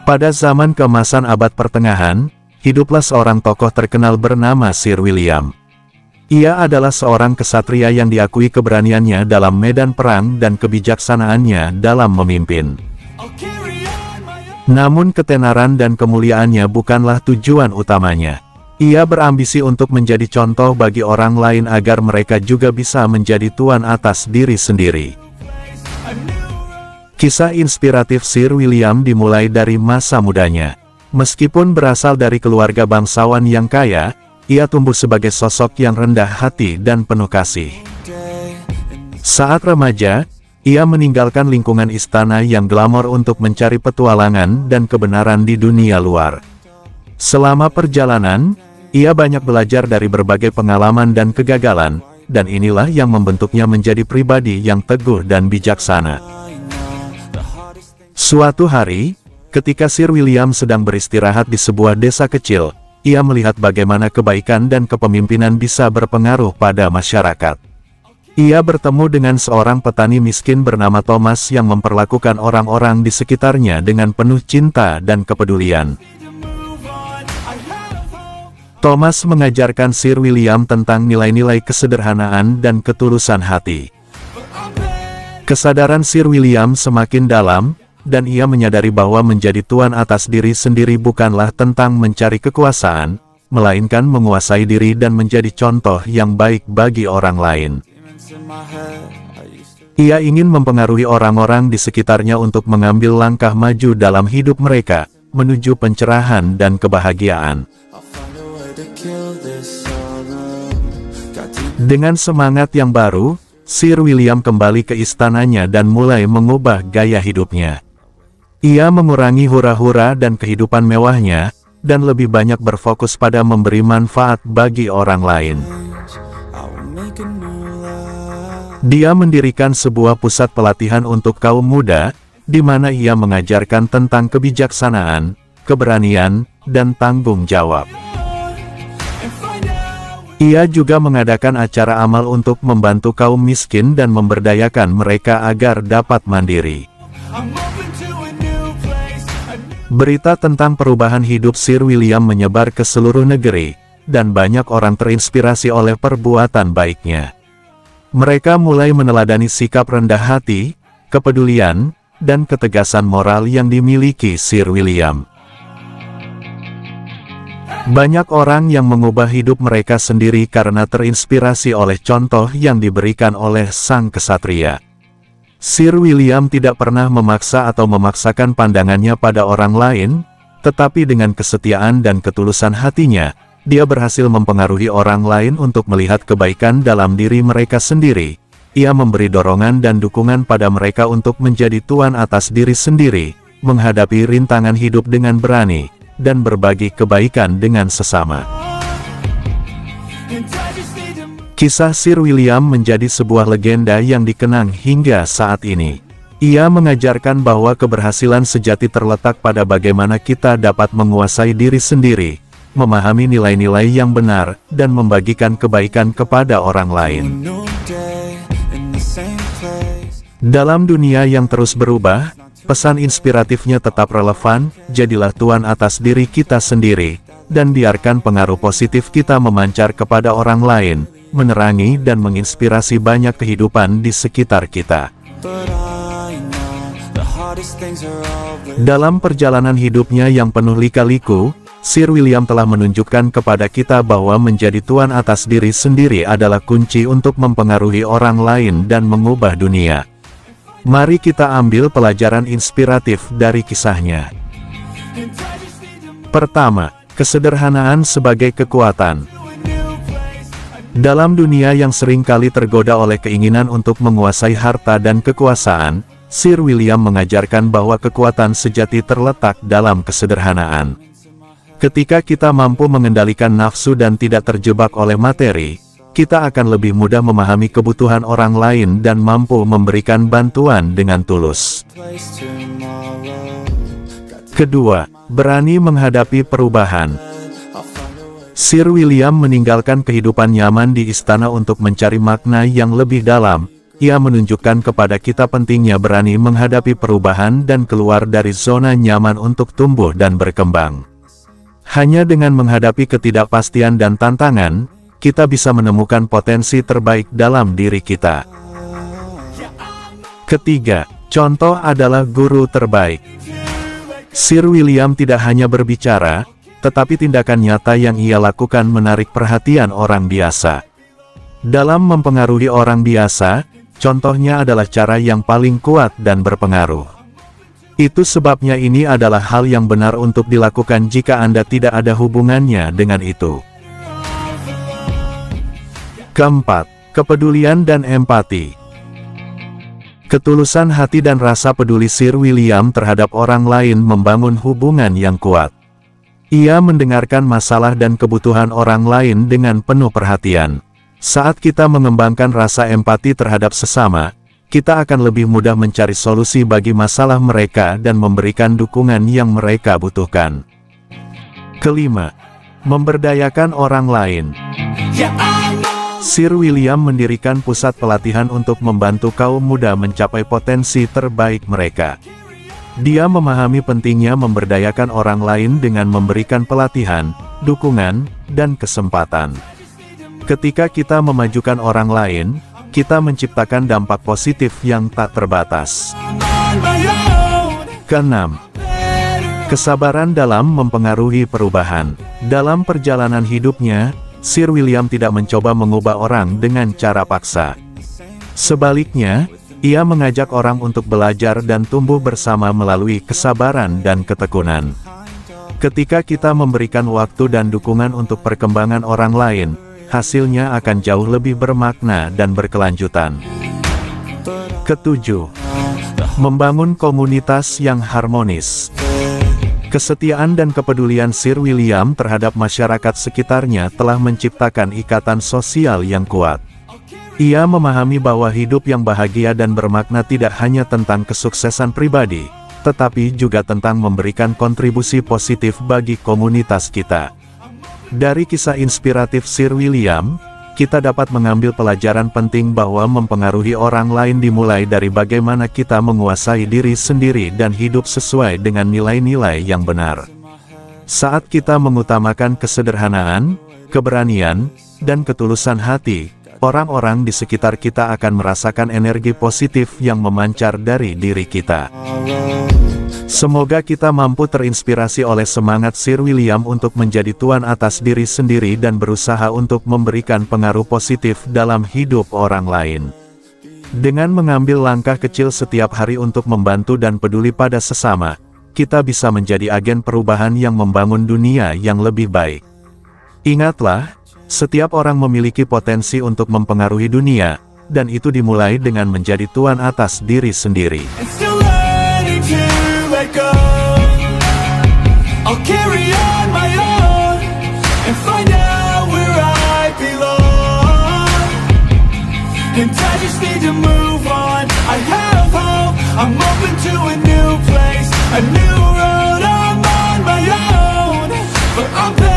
Pada zaman keemasan abad pertengahan, hiduplah seorang tokoh terkenal bernama Sir William. Ia adalah seorang kesatria yang diakui keberaniannya dalam medan perang dan kebijaksanaannya dalam memimpin. Namun ketenaran dan kemuliaannya bukanlah tujuan utamanya. Ia berambisi untuk menjadi contoh bagi orang lain agar mereka juga bisa menjadi tuan atas diri sendiri. Kisah inspiratif Sir William dimulai dari masa mudanya. Meskipun berasal dari keluarga bangsawan yang kaya, ia tumbuh sebagai sosok yang rendah hati dan penuh kasih. Saat remaja, ia meninggalkan lingkungan istana yang glamor untuk mencari petualangan dan kebenaran di dunia luar. Selama perjalanan, ia banyak belajar dari berbagai pengalaman dan kegagalan, dan inilah yang membentuknya menjadi pribadi yang teguh dan bijaksana. Suatu hari, ketika Sir William sedang beristirahat di sebuah desa kecil, ia melihat bagaimana kebaikan dan kepemimpinan bisa berpengaruh pada masyarakat. Ia bertemu dengan seorang petani miskin bernama Thomas yang memperlakukan orang-orang di sekitarnya dengan penuh cinta dan kepedulian. Thomas mengajarkan Sir William tentang nilai-nilai kesederhanaan dan ketulusan hati. Kesadaran Sir William semakin dalam, dan ia menyadari bahwa menjadi tuan atas diri sendiri bukanlah tentang mencari kekuasaan, melainkan menguasai diri dan menjadi contoh yang baik bagi orang lain. Ia ingin mempengaruhi orang-orang di sekitarnya untuk mengambil langkah maju dalam hidup mereka, menuju pencerahan dan kebahagiaan. Dengan semangat yang baru, Sir William kembali ke istananya dan mulai mengubah gaya hidupnya. Ia mengurangi hura-hura dan kehidupan mewahnya, dan lebih banyak berfokus pada memberi manfaat bagi orang lain. Dia mendirikan sebuah pusat pelatihan untuk kaum muda, di mana ia mengajarkan tentang kebijaksanaan, keberanian, dan tanggung jawab. Ia juga mengadakan acara amal untuk membantu kaum miskin dan memberdayakan mereka agar dapat mandiri. Berita tentang perubahan hidup Sir William menyebar ke seluruh negeri, dan banyak orang terinspirasi oleh perbuatan baiknya. Mereka mulai meneladani sikap rendah hati, kepedulian, dan ketegasan moral yang dimiliki Sir William. Banyak orang yang mengubah hidup mereka sendiri karena terinspirasi oleh contoh yang diberikan oleh sang kesatria. Sir William tidak pernah memaksa atau memaksakan pandangannya pada orang lain, tetapi dengan kesetiaan dan ketulusan hatinya, dia berhasil mempengaruhi orang lain untuk melihat kebaikan dalam diri mereka sendiri. Ia memberi dorongan dan dukungan pada mereka untuk menjadi tuan atas diri sendiri, menghadapi rintangan hidup dengan berani, dan berbagi kebaikan dengan sesama. Kisah Sir William menjadi sebuah legenda yang dikenang hingga saat ini. Ia mengajarkan bahwa keberhasilan sejati terletak pada bagaimana kita dapat menguasai diri sendiri, memahami nilai-nilai yang benar, dan membagikan kebaikan kepada orang lain. Dalam dunia yang terus berubah, pesan inspiratifnya tetap relevan. Jadilah tuan atas diri kita sendiri, dan biarkan pengaruh positif kita memancar kepada orang lain, menerangi dan menginspirasi banyak kehidupan di sekitar kita. Dalam perjalanan hidupnya yang penuh lika-liku, Sir William telah menunjukkan kepada kita bahwa menjadi tuan atas diri sendiri adalah kunci untuk mempengaruhi orang lain dan mengubah dunia. Mari kita ambil pelajaran inspiratif dari kisahnya. Pertama, kesederhanaan sebagai kekuatan. Dalam dunia yang seringkali tergoda oleh keinginan untuk menguasai harta dan kekuasaan, Sir William mengajarkan bahwa kekuatan sejati terletak dalam kesederhanaan. Ketika kita mampu mengendalikan nafsu dan tidak terjebak oleh materi, kita akan lebih mudah memahami kebutuhan orang lain dan mampu memberikan bantuan dengan tulus. Kedua, berani menghadapi perubahan. Sir William meninggalkan kehidupan nyaman di istana untuk mencari makna yang lebih dalam. ia menunjukkan kepada kita pentingnya berani menghadapi perubahan dan keluar dari zona nyaman untuk tumbuh dan berkembang. Hanya dengan menghadapi ketidakpastian dan tantangan, kita bisa menemukan potensi terbaik dalam diri kita. Ketiga, contoh adalah guru terbaik. Sir William tidak hanya berbicara, tetapi tindakan nyata yang ia lakukan menarik perhatian orang biasa. Dalam mempengaruhi orang biasa, contohnya adalah cara yang paling kuat dan berpengaruh. Itu sebabnya ini adalah hal yang benar untuk dilakukan jika Anda tidak ada hubungannya dengan itu. Keempat, kepedulian dan empati. Ketulusan hati dan rasa peduli Sir William terhadap orang lain membangun hubungan yang kuat. Ia mendengarkan masalah dan kebutuhan orang lain dengan penuh perhatian. Saat kita mengembangkan rasa empati terhadap sesama, kita akan lebih mudah mencari solusi bagi masalah mereka dan memberikan dukungan yang mereka butuhkan. Kelima, memberdayakan orang lain. Sir William mendirikan pusat pelatihan untuk membantu kaum muda mencapai potensi terbaik mereka. Dia memahami pentingnya memberdayakan orang lain dengan memberikan pelatihan, dukungan, dan kesempatan. Ketika kita memajukan orang lain, kita menciptakan dampak positif yang tak terbatas. Keenam, kesabaran dalam mempengaruhi perubahan. Dalam perjalanan hidupnya, Sir William tidak mencoba mengubah orang dengan cara paksa. Sebaliknya, ia mengajak orang untuk belajar dan tumbuh bersama melalui kesabaran dan ketekunan. Ketika kita memberikan waktu dan dukungan untuk perkembangan orang lain, hasilnya akan jauh lebih bermakna dan berkelanjutan. Ketujuh, membangun komunitas yang harmonis. Kesetiaan dan kepedulian Sir William terhadap masyarakat sekitarnya telah menciptakan ikatan sosial yang kuat. Ia memahami bahwa hidup yang bahagia dan bermakna tidak hanya tentang kesuksesan pribadi, tetapi juga tentang memberikan kontribusi positif bagi komunitas kita. Dari kisah inspiratif Sir William, kita dapat mengambil pelajaran penting bahwa mempengaruhi orang lain dimulai dari bagaimana kita menguasai diri sendiri dan hidup sesuai dengan nilai-nilai yang benar. Saat kita mengutamakan kesederhanaan, keberanian, dan ketulusan hati, orang-orang di sekitar kita akan merasakan energi positif yang memancar dari diri kita. Semoga kita mampu terinspirasi oleh semangat Sir William untuk menjadi tuan atas diri sendiri dan berusaha untuk memberikan pengaruh positif dalam hidup orang lain. Dengan mengambil langkah kecil setiap hari untuk membantu dan peduli pada sesama, kita bisa menjadi agen perubahan yang membangun dunia yang lebih baik. Ingatlah, setiap orang memiliki potensi untuk mempengaruhi dunia, dan itu dimulai dengan menjadi tuan atas diri sendiri. I'll carry on my own and find out where I belong. And I just need to move on. I have hope. I'm open to a new place, a new road. I'm on my own, but I'm